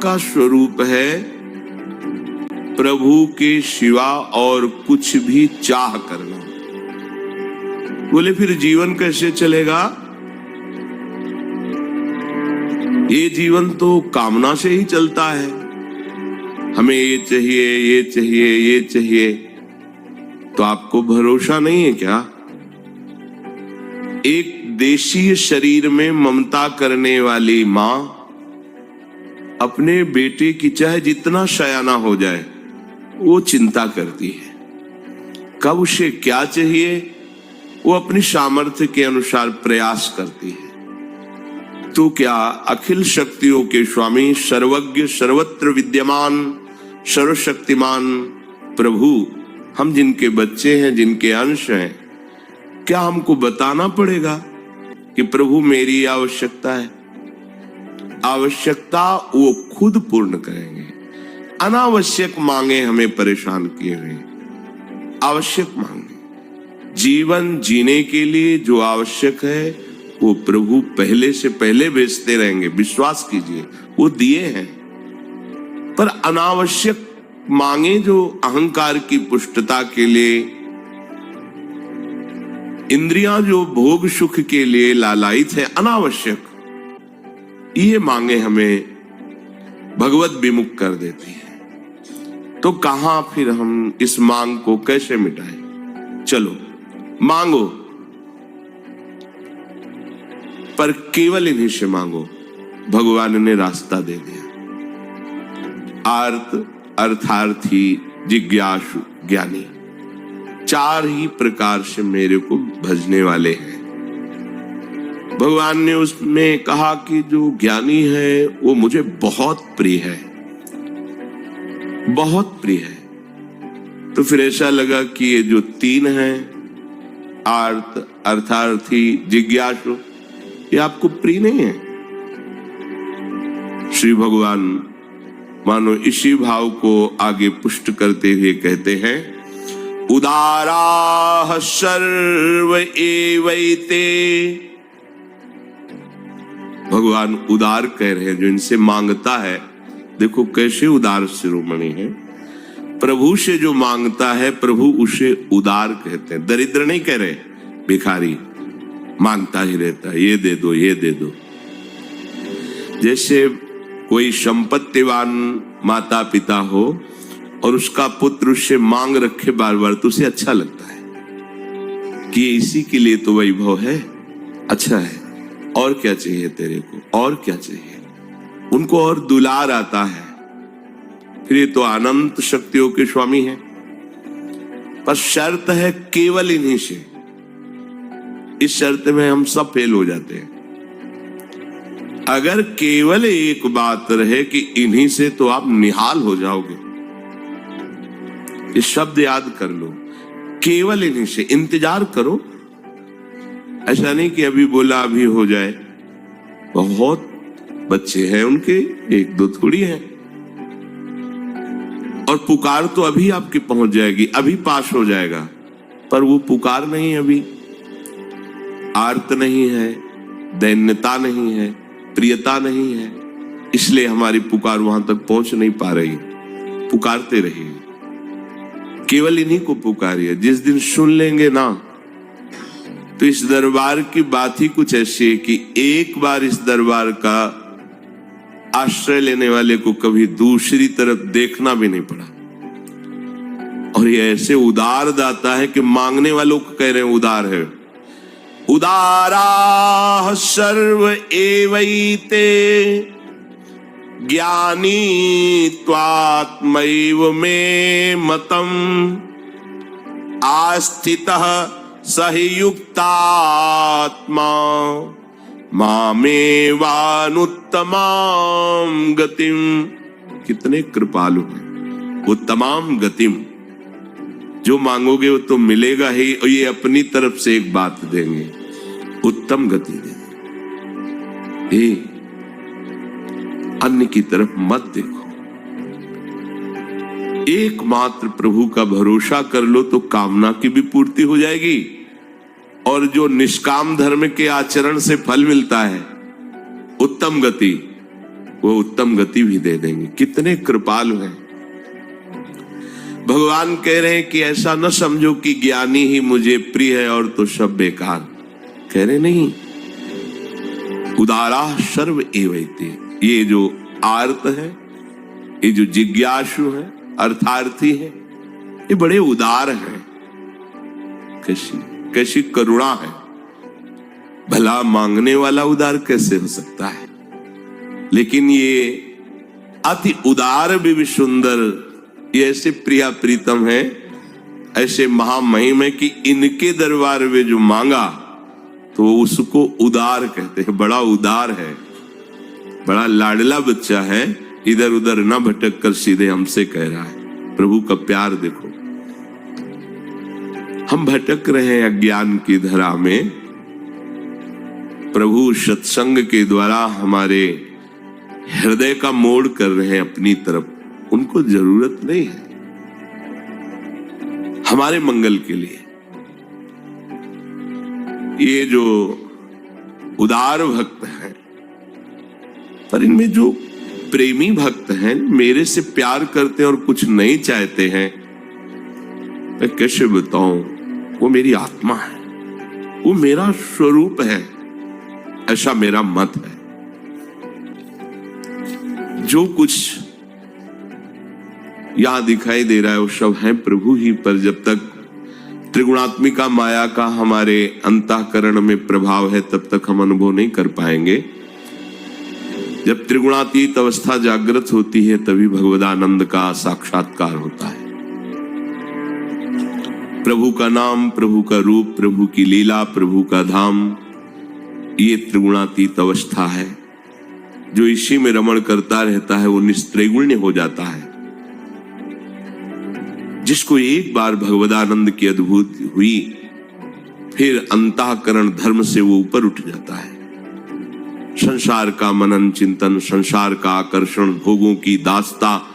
का स्वरूप है प्रभु के सिवा और कुछ भी चाह करना। बोले फिर जीवन कैसे चलेगा? ये जीवन तो कामना से ही चलता है, हमें ये चाहिए, ये चाहिए, ये चाहिए। तो आपको भरोसा नहीं है क्या? एक देशीय शरीर में ममता करने वाली मां अपने बेटे की चाहे जितना सयाना हो जाए वो चिंता करती है, कब उसे क्या चाहिए वो अपनी सामर्थ्य के अनुसार प्रयास करती है। तो क्या अखिल शक्तियों के स्वामी, सर्वज्ञ, सर्वत्र विद्यमान, सर्वशक्तिमान प्रभु, हम जिनके बच्चे हैं, जिनके अंश हैं, क्या हमको बताना पड़ेगा कि प्रभु मेरी आवश्यकता है? आवश्यकता वो खुद पूर्ण करेंगे। अनावश्यक मांगे हमें परेशान किए हुए, आवश्यक मांगे। जीवन जीने के लिए जो आवश्यक है वो प्रभु पहले से पहले भेजते रहेंगे, विश्वास कीजिए, वो दिए हैं। पर अनावश्यक मांगे जो अहंकार की पुष्टता के लिए, इंद्रियां जो भोग सुख के लिए लालायित है, अनावश्यक, ये मांगे हमें भगवत विमुख कर देती है। तो कहां फिर हम इस मांग को कैसे मिटाएं? चलो मांगो, पर केवल इन्हीं से मांगो। भगवान ने रास्ता दे दिया। आर्त, अर्थार्थी, जिज्ञासु, ज्ञानी, चार ही प्रकार से मेरे को भजने वाले हैं। भगवान ने उसमें कहा कि जो ज्ञानी है वो मुझे बहुत प्रिय है, बहुत प्रिय है। तो फिर ऐसा लगा कि ये जो तीन हैं, आर्त, अर्थार्थी, जिज्ञासु, ये आपको प्रिय नहीं है। श्री भगवान मानो इसी भाव को आगे पुष्ट करते हुए कहते हैं, उदाराः सर्व एवैते। भगवान उदार कह रहे हैं, जो इनसे मांगता है, देखो कैसे उदार शिरोमणि है। प्रभु से जो मांगता है प्रभु उसे उदार कहते हैं, दरिद्र नहीं कह रहे, भिखारी मांगता ही रहता है, ये दे दो, ये दे दो। जैसे कोई संपत्तिवान माता पिता हो और उसका पुत्र उससे मांग रखे बार बार, तो उसे अच्छा लगता है कि इसी के लिए तो वैभव है, अच्छा है, और क्या चाहिए तेरे को, और क्या चाहिए। उनको और दुलार आता है। फिर ये तो अनंत शक्तियों के स्वामी हैं, पर शर्त है केवल इन्हीं से। इस शर्त में हम सब फेल हो जाते हैं। अगर केवल एक बात रहे कि इन्हीं से, तो आप निहाल हो जाओगे। इस शब्द याद कर लो, केवल इन्हीं से। इंतजार करो, ऐसा नहीं कि अभी बोला अभी हो जाए। बहुत बच्चे हैं उनके, एक दो थोड़ी हैं। और पुकार तो अभी आपकी पहुंच जाएगी, अभी पास हो जाएगा, पर वो पुकार नहीं, अभी आर्त नहीं है, दैन्यता नहीं है, प्रियता नहीं है, इसलिए हमारी पुकार वहां तक पहुंच नहीं पा रही। पुकारते रहिए, केवल इन्हीं को पुकारिए। जिस दिन सुन लेंगे ना, तो इस दरबार की बात ही कुछ ऐसी है कि एक बार इस दरबार का आश्रय लेने वाले को कभी दूसरी तरफ देखना भी नहीं पड़ा। और ये ऐसे उदार दाता है कि मांगने वालों को कह रहे हैं उदार है। उदाराः सर्व एवैते ज्ञानी त्वात्मैव मे मतम् आस्थितः सहि युक्तात्मा मामेवानुत्तमां गतिम। कितने कृपालु हैं वो। तमाम गतिम, जो मांगोगे वो तो मिलेगा ही, और ये अपनी तरफ से एक बात देंगे, उत्तम गति देंगे। अन्य की तरफ मत देखो, एकमात्र प्रभु का भरोसा कर लो तो कामना की भी पूर्ति हो जाएगी। और जो निष्काम धर्म के आचरण से फल मिलता है, उत्तम गति, वो उत्तम गति भी दे देंगे। कितने कृपालु हैं। भगवान कह रहे हैं कि ऐसा न समझो कि ज्ञानी ही मुझे प्रिय है और तो सब बेकार। कह रहे नहीं, उदारा सर्व एवैते। ये जो आर्त है, ये जो जिज्ञासु है, अर्थार्थी है, ये बड़े उदार हैं। कैसी करुणा है। भला मांगने वाला उदार कैसे हो सकता है। लेकिन ये अति उदार भी सुंदर, ये ऐसे प्रिया प्रीतम है, ऐसे महामहिम है कि इनके दरबार में जो मांगा तो उसको उदार कहते हैं। बड़ा उदार है, बड़ा लाडला बच्चा है। इधर उधर ना भटक कर सीधे हमसे कह रहा है। प्रभु का प्यार देखो। हम भटक रहे हैं अज्ञान की धरा में। प्रभु सत्संग के द्वारा हमारे हृदय का मोड़ कर रहे हैं अपनी तरफ। उनको जरूरत नहीं है हमारे मंगल के लिए। ये जो उदार भक्त हैं, पर इनमें जो प्रेमी भक्त हैं, मेरे से प्यार करते हैं और कुछ नहीं चाहते हैं, मैं कैसे बताऊं। वो मेरी आत्मा है, वो मेरा स्वरूप है, ऐसा मेरा मत है। जो कुछ यहां दिखाई दे रहा है वो सब है प्रभु ही। पर जब तक त्रिगुणात्मिका माया का हमारे अंतःकरण में प्रभाव है तब तक हम अनुभव नहीं कर पाएंगे। जब त्रिगुणातीत अवस्था जागृत होती है तभी भगवदानंद का साक्षात्कार होता है। प्रभु का नाम, प्रभु का रूप, प्रभु की लीला, प्रभु का धाम, ये त्रिगुणातीत अवस्था है। जो इसी में रमण करता रहता है वो निस्त्रिगुण्य हो जाता है। जिसको एक बार भगवदानंद की अद्भुति हुई, फिर अंतःकरण धर्म से वो ऊपर उठ जाता है। संसार का मनन चिंतन, संसार का आकर्षण, भोगों की दास्ता,